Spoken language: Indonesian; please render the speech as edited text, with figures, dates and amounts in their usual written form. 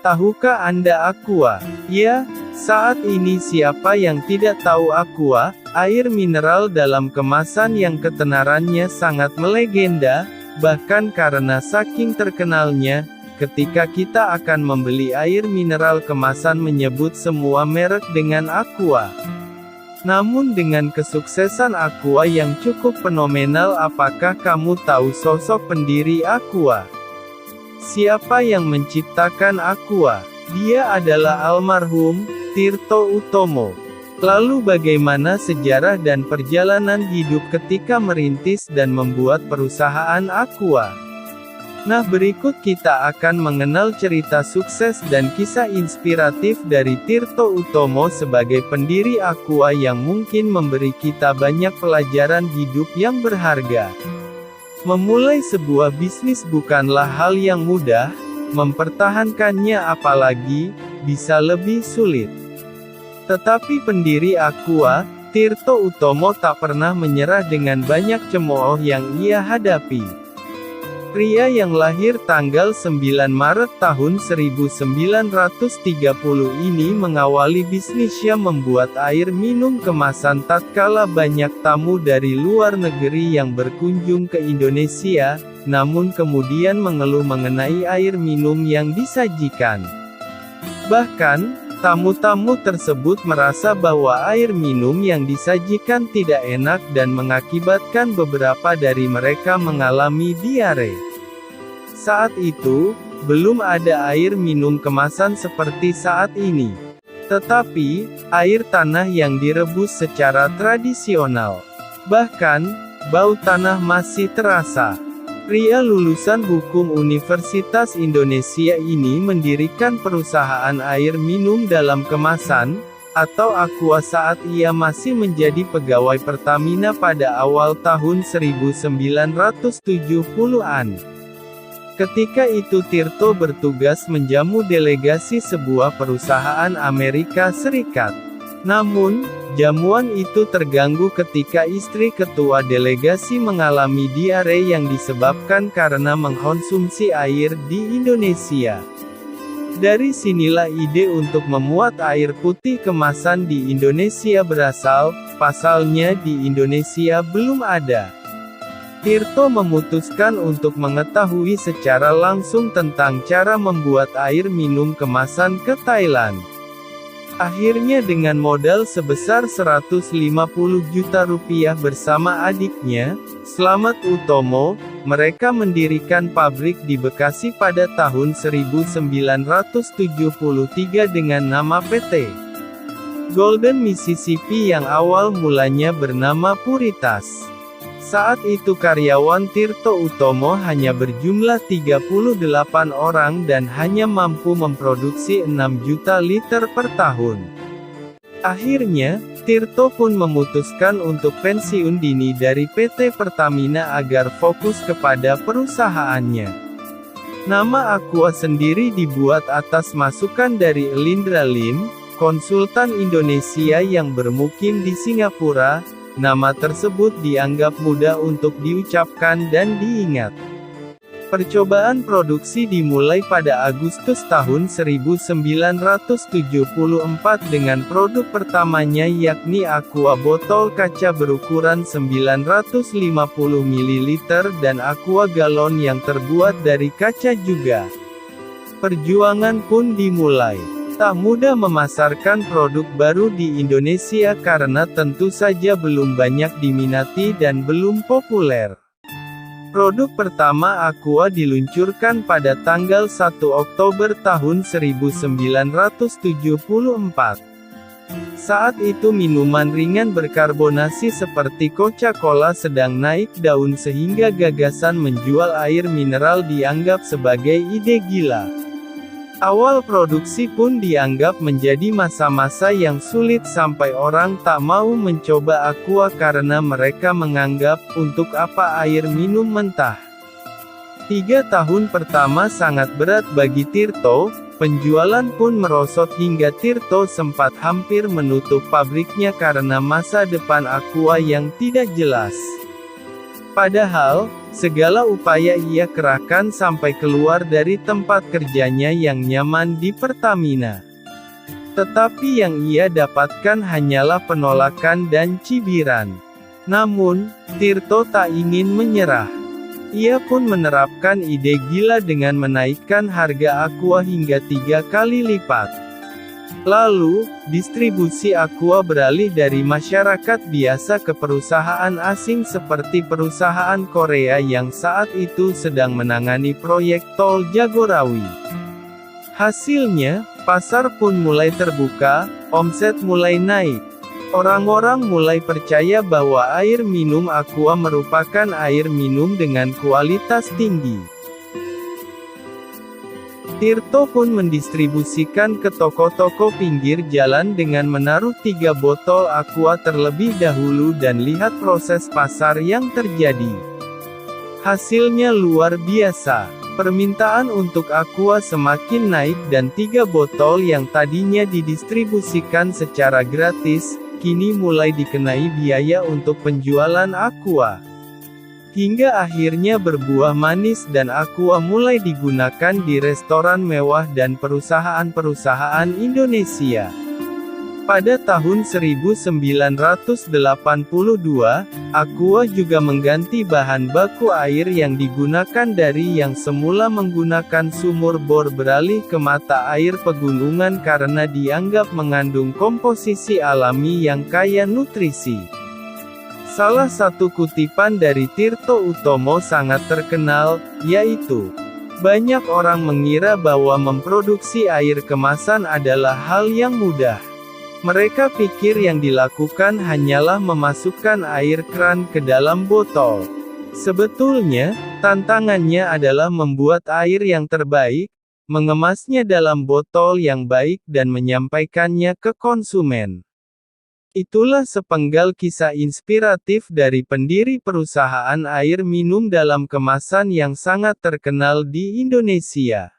Tahukah Anda Aqua? Ya, saat ini siapa yang tidak tahu Aqua, air mineral dalam kemasan yang ketenarannya sangat melegenda, bahkan karena saking terkenalnya, ketika kita akan membeli air mineral kemasan menyebut semua merek dengan Aqua. Namun dengan kesuksesan Aqua yang cukup fenomenal, apakah kamu tahu sosok pendiri Aqua? Siapa yang menciptakan Aqua? Dia adalah almarhum Tirto Utomo. Lalu bagaimana sejarah dan perjalanan hidup ketika merintis dan membuat perusahaan Aqua? Nah, berikut kita akan mengenal cerita sukses dan kisah inspiratif dari Tirto Utomo sebagai pendiri Aqua yang mungkin memberi kita banyak pelajaran hidup yang berharga. Memulai sebuah bisnis bukanlah hal yang mudah, mempertahankannya apalagi bisa lebih sulit. Tetapi pendiri Aqua, Tirto Utomo tak pernah menyerah dengan banyak cemooh yang ia hadapi. Pria yang lahir tanggal 9 Maret tahun 1930 ini mengawali bisnisnya membuat air minum kemasan tatkala banyak tamu dari luar negeri yang berkunjung ke Indonesia, namun kemudian mengeluh mengenai air minum yang disajikan. Bahkan, tamu-tamu tersebut merasa bahwa air minum yang disajikan tidak enak dan mengakibatkan beberapa dari mereka mengalami diare. Saat itu, belum ada air minum kemasan seperti saat ini. Tetapi, air tanah yang direbus secara tradisional. Bahkan, bau tanah masih terasa. Pria lulusan hukum Universitas Indonesia ini mendirikan perusahaan air minum dalam kemasan, atau Aqua saat ia masih menjadi pegawai Pertamina pada awal tahun 1970-an. Ketika itu Tirto bertugas menjamu delegasi sebuah perusahaan Amerika Serikat. Namun, jamuan itu terganggu ketika istri ketua delegasi mengalami diare yang disebabkan karena mengkonsumsi air di Indonesia. Dari sinilah ide untuk memuat air putih kemasan di Indonesia berasal, pasalnya di Indonesia belum ada. Tirto memutuskan untuk mengetahui secara langsung tentang cara membuat air minum kemasan ke Thailand. Akhirnya dengan modal sebesar 150 juta rupiah bersama adiknya, Slamet Utomo, mereka mendirikan pabrik di Bekasi pada tahun 1973 dengan nama PT Golden Mississippi yang awal mulanya bernama Puritas. Saat itu karyawan Tirto Utomo hanya berjumlah 38 orang dan hanya mampu memproduksi 6 juta liter per tahun. Akhirnya, Tirto pun memutuskan untuk pensiun dini dari PT Pertamina agar fokus kepada perusahaannya. Nama Aqua sendiri dibuat atas masukan dari Elindra Lim, konsultan Indonesia yang bermukim di Singapura. Nama tersebut dianggap mudah untuk diucapkan dan diingat. Percobaan produksi dimulai pada Agustus tahun 1974 dengan produk pertamanya yakni Aqua botol kaca berukuran 950 ml dan Aqua galon yang terbuat dari kaca juga. Perjuangan pun dimulai. Tak mudah memasarkan produk baru di Indonesia karena tentu saja belum banyak diminati dan belum populer. Produk pertama Aqua diluncurkan pada tanggal 1 Oktober tahun 1974. Saat itu minuman ringan berkarbonasi seperti Coca-Cola sedang naik daun sehingga gagasan menjual air mineral dianggap sebagai ide gila. Awal produksi pun dianggap menjadi masa-masa yang sulit sampai orang tak mau mencoba Aqua karena mereka menganggap, untuk apa air minum mentah. 3 tahun pertama sangat berat bagi Tirto, penjualan pun merosot hingga Tirto sempat hampir menutup pabriknya karena masa depan Aqua yang tidak jelas. Padahal, segala upaya ia kerahkan sampai keluar dari tempat kerjanya yang nyaman di Pertamina. Tetapi yang ia dapatkan hanyalah penolakan dan cibiran. Namun, Tirto tak ingin menyerah. Ia pun menerapkan ide gila dengan menaikkan harga Aqua hingga 3 kali lipat. Lalu, distribusi Aqua beralih dari masyarakat biasa ke perusahaan asing seperti perusahaan Korea yang saat itu sedang menangani proyek tol Jagorawi. Hasilnya, pasar pun mulai terbuka, omset mulai naik. Orang-orang mulai percaya bahwa air minum Aqua merupakan air minum dengan kualitas tinggi. Tirto pun mendistribusikan ke toko-toko pinggir jalan dengan menaruh 3 botol Aqua terlebih dahulu dan lihat proses pasar yang terjadi. Hasilnya luar biasa. Permintaan untuk Aqua semakin naik dan 3 botol yang tadinya didistribusikan secara gratis, kini mulai dikenai biaya untuk penjualan Aqua. Hingga akhirnya berbuah manis dan Aqua mulai digunakan di restoran mewah dan perusahaan-perusahaan Indonesia. Pada tahun 1982, Aqua juga mengganti bahan baku air yang digunakan dari yang semula menggunakan sumur bor beralih ke mata air pegunungan karena dianggap mengandung komposisi alami yang kaya nutrisi. Salah satu kutipan dari Tirto Utomo sangat terkenal, yaitu, "Banyak orang mengira bahwa memproduksi air kemasan adalah hal yang mudah. Mereka pikir yang dilakukan hanyalah memasukkan air keran ke dalam botol. Sebetulnya, tantangannya adalah membuat air yang terbaik, mengemasnya dalam botol yang baik dan menyampaikannya ke konsumen." Itulah sepenggal kisah inspiratif dari pendiri perusahaan air minum dalam kemasan yang sangat terkenal di Indonesia.